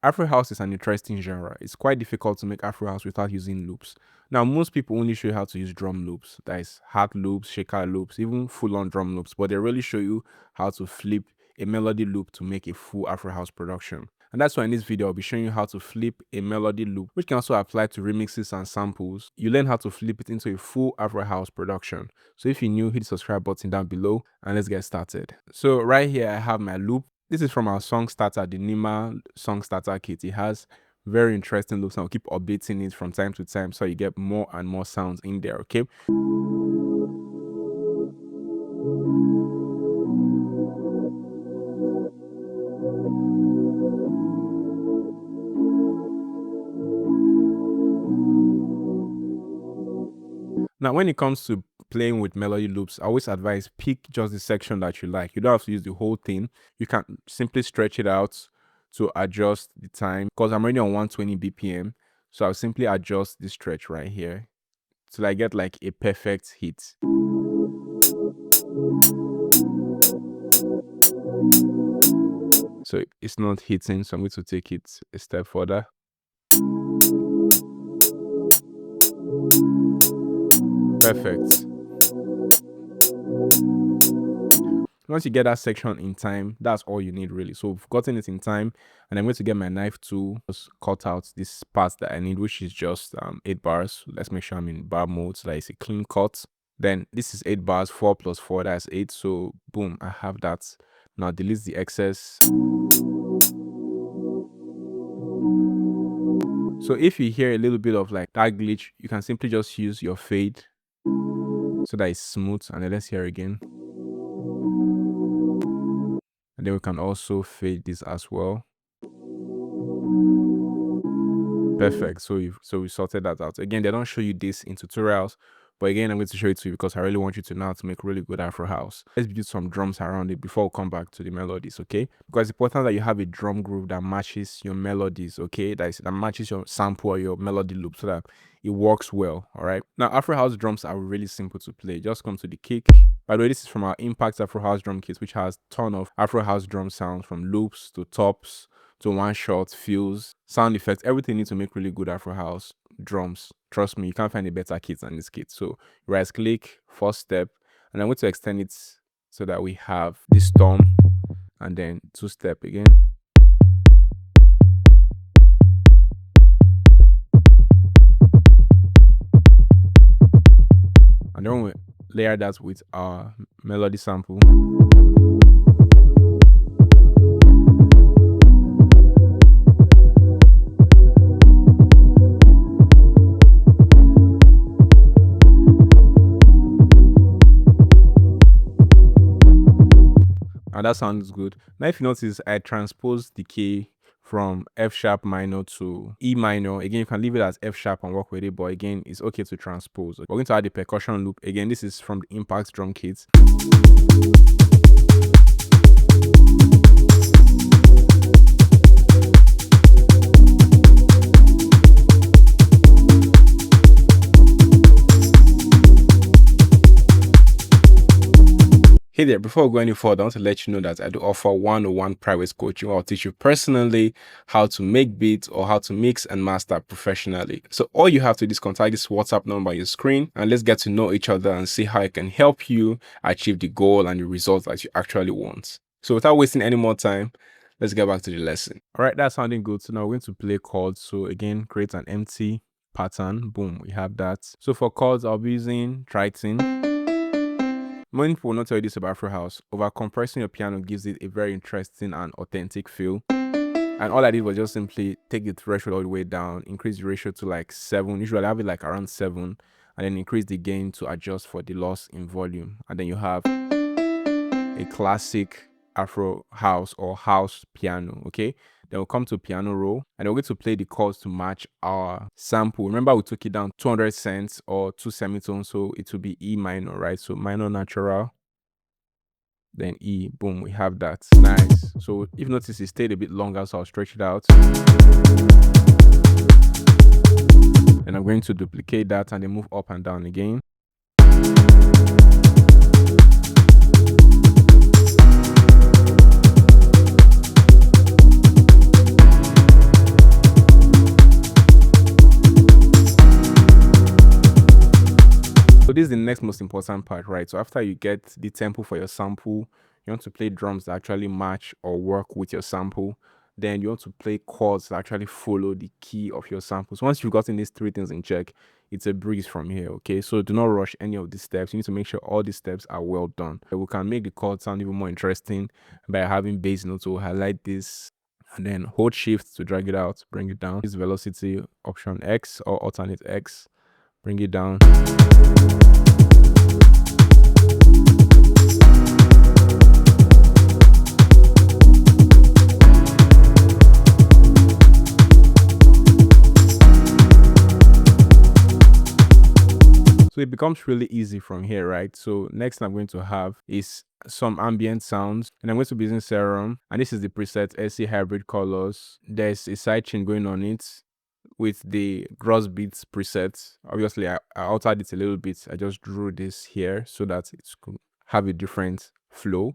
Afro House is an interesting genre. It's quite difficult to make Afro House without using loops. Now, most people only show you how to use drum loops, that is hat loops, shaker loops, even full-on drum loops, but they really show you how to flip a melody loop to make a full Afro House production. And that's why in this video, I'll be showing you how to flip a melody loop, which can also apply to remixes and samples. You learn how to flip it into a full Afro House production. So if you're new, hit the subscribe button down below and let's get started. So right here, I have my loop. This is from our song starter, the Nima song starter kit. It has very interesting loops and I'll keep updating it from time to time so you get more and more sounds in there, okay? Now, when it comes to playing with melody loops, I always advise pick just the section that you like. You don't have to use the whole thing. You can simply stretch it out to adjust the time, because I'm already on 120 BPM. So I'll simply adjust the stretch right here till I get like a perfect hit. So it's not hitting, so I'm going to take it a step further. Perfect. Once you get that section in time, that's all you need really. So we've gotten it in time, and I'm going to get my knife tool, just cut out this part that I need, which is just 8 bars. Let's make sure I'm in bar mode so that it's a clean cut. Then this is 8 bars, 4 plus 4, that's 8. So boom, I have that. Now delete the excess. So if you hear a little bit of like that glitch, you can simply just use your fade so that it's smooth. And then let's hear again. And then we can also fade this as well. Perfect. So we sorted that out. Again, they don't show you this in tutorials, but again, I'm going to show it to you because I really want you to know how to make really good Afro House. Let's build some drums around it before we come back to the melodies, okay? Because it's important that you have a drum groove that matches your melodies, okay? That matches your sample or your melody loop so that it works well, all right? Now, Afro House drums are really simple to play. Just come to the kick. By the way, this is from our Impact Afro House drum kit, which has a ton of Afro House drum sounds, from loops to tops to one shot, fills, sound effects, everything you need to make really good Afro House drums. Trust me, you can't find a better kit than this kit. So right click, first step, and I'm going to extend it so that we have this tom and then 2-step again. And then we layer that with our melody sample. And that sounds good. Now, if you notice, I transposed the key from F sharp minor to E minor. Again, you can leave it as F sharp and work with it, but again, it's okay to transpose. We're going to add the percussion loop. Again, this is from the Impact drum kit. Hey there, before we go any further, I want to let you know that I do offer 101 private coaching where I'll teach you personally how to make beats or how to mix and master professionally. So all you have to do is contact this WhatsApp number on your screen and let's get to know each other and see how I can help you achieve the goal and the results that you actually want. So without wasting any more time, let's get back to the lesson. All right, that's sounding good. So now we're going to play chords. So again, create an empty pattern. Boom, we have that. So for chords, I'll be using tritone. Many people will not tell you this about Afro House. Over compressing your piano gives it a very interesting and authentic feel. And all I did was just simply take the threshold all the way down, increase the ratio to like 7. Usually I have it like around 7, and then increase the gain to adjust for the loss in volume. And then you have a classic Afro House or house piano, okay? Then we'll come to piano roll and we're going to play the chords to match our sample. Remember, we took it down 200 cents or 2 semitones, so it will be E minor, right? So minor natural, then E, boom, we have that. Nice. So if you notice, it stayed a bit longer, so I'll stretch it out. And I'm going to duplicate that and then move up and down again. this is the next most important part, right? So after you get the tempo for your sample, you want to play drums that actually match or work with your sample. Then you want to play chords that actually follow the key of your samples. Once you've gotten these three things in check, it's a breeze from here, okay? So do not rush any of these steps. You need to make sure all these steps are well done. We can make the chord sound even more interesting by having bass notes. So highlight this and then hold shift to drag it out, bring it down. This velocity option X or alternate X, bring it down. So it becomes really easy from here, right? So next I'm going to have is some ambient sounds, and I'm going to be using Serum, and this is the preset SC Hybrid Colors. There's a sidechain going on it with the gross beats preset. Obviously I altered it a little bit. I just drew this here so that it could have a different flow.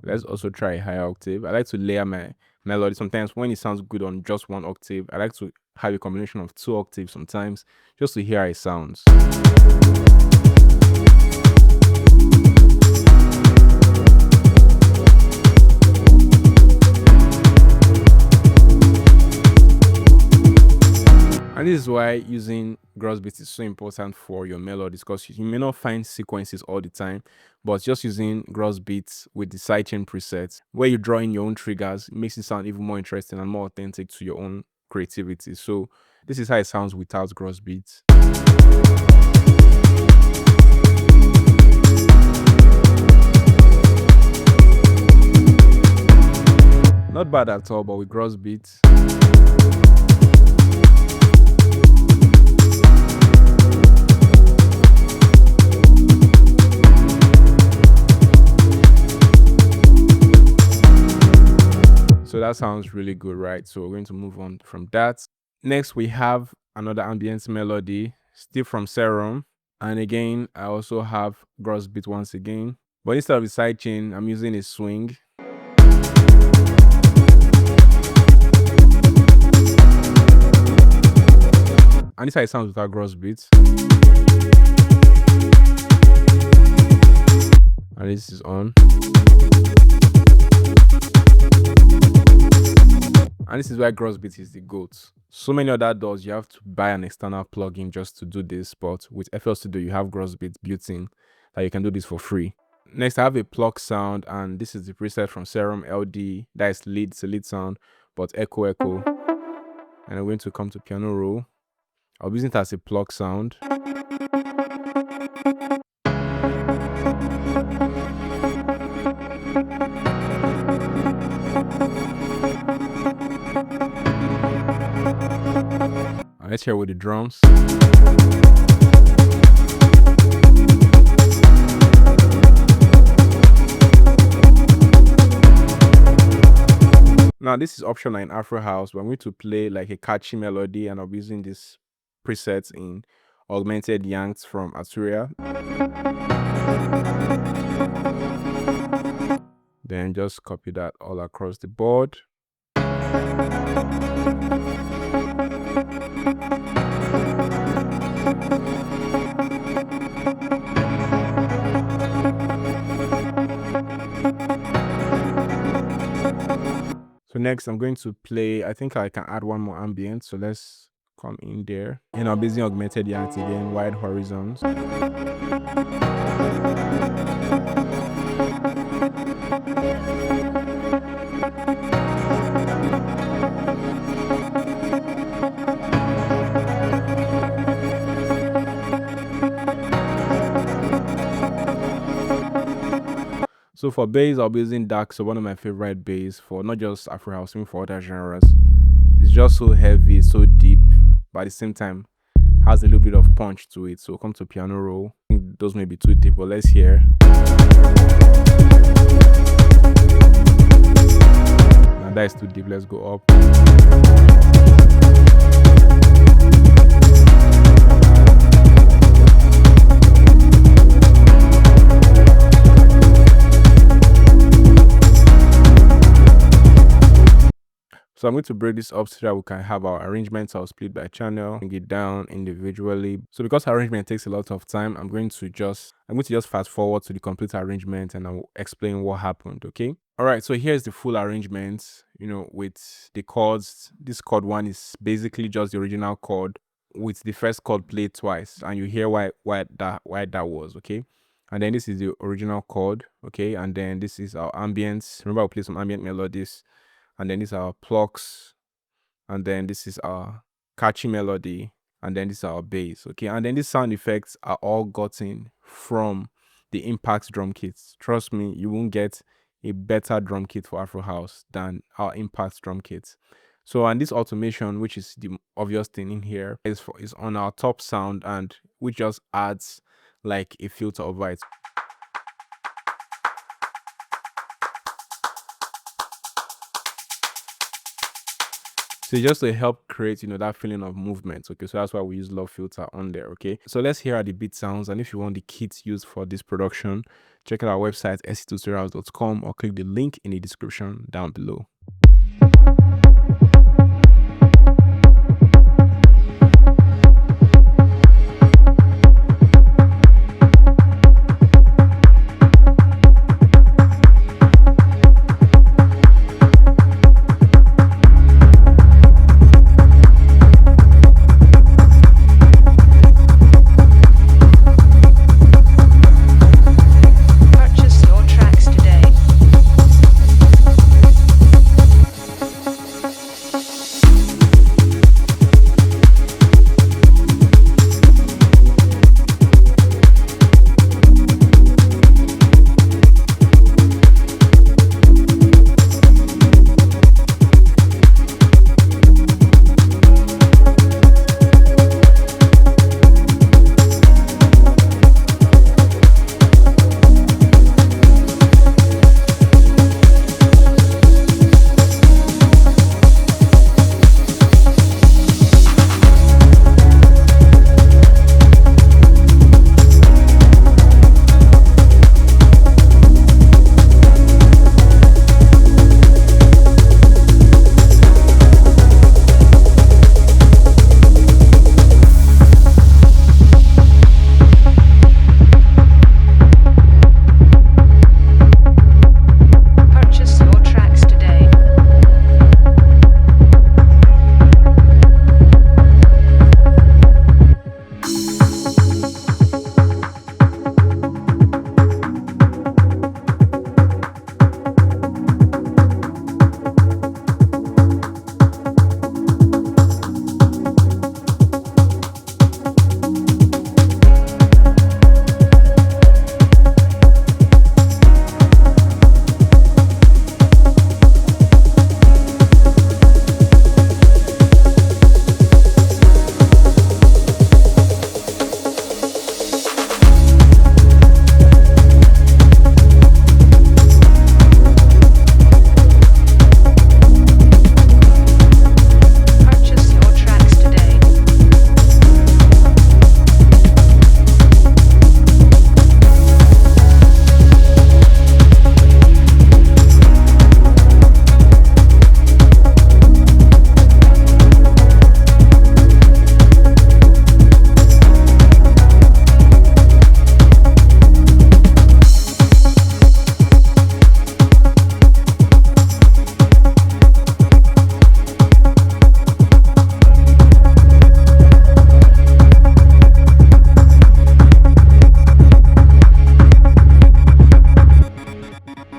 Let's also try a higher octave. I like to layer my melody. Sometimes when it sounds good on just one octave, I like to have a combination of 2 octaves sometimes, just to hear how it sounds. And this is why using gross beats is so important for your melodies, because you may not find sequences all the time, but just using gross beats with the sidechain presets, where you draw in your own triggers, it makes it sound even more interesting and more authentic to your own creativity. So this is how it sounds without gross beats. Not bad at all, but with gross beats. So that sounds really good, right? So we're going to move on from that. Next, we have another ambient melody, still from Serum. And again, I also have gross beat once again. But instead of the sidechain, I'm using a swing. And this is how it sounds without gross beats. And this is on. And this is why gross beat is the GOAT. So many other DAWs, you have to buy an external plugin just to do this, but with FL Studio, you have gross beat built in that you can do this for free. Next, I have a pluck sound, and this is the preset from Serum LD. That is lead, it's a lead sound, but echo. And I'm going to come to piano roll. I'll be using it as a pluck sound. And let's hear with the drums. Now this is optional in Afro House, but I'm going to play like a catchy melody, and I'll be using this presets in Augmented Yanks from Arturia. Then just copy that all across the board. So next I'm going to play, I think I can add one more ambient, so let's come in there. And I'm using Augmented Yanks again, wide horizons. So for bass, I'll be using Dark, so one of my favorite bass for not just Afro House, even for other genres. It's just so heavy, so deep, but at the same time has a little bit of punch to it. So come to piano roll. I think those may be too deep, but let's hear. Now that is too deep, let's go up. So I'm going to break this up so that we can have our arrangements. I'll split by channel, bring it down individually. So because arrangement takes a lot of time, I'm going to just fast forward to the complete arrangement and I'll explain what happened. Okay. All right. So here's the full arrangement, with the chords. This chord 1 is basically just the original chord with the first chord played twice, and you hear why that was. Okay. And then this is the original chord. Okay. And then this is our ambience. Remember, I'll play some ambient melodies. And then these are our plucks, and then this is our catchy melody, and then this is our bass. Okay. And then these sound effects are all gotten from the Impact drum kits. Trust me, you won't get a better drum kit for Afro House than our Impact drum kits. So, and this automation, which is the obvious thing in here, is on our top sound, and which just adds like a filter over it. So just to help create, that feeling of movement. Okay, so that's why we use love filter on there. Okay, so let's hear how the beat sounds, and if you want the kits used for this production, check out our website sctutorials.com or click the link in the description down below.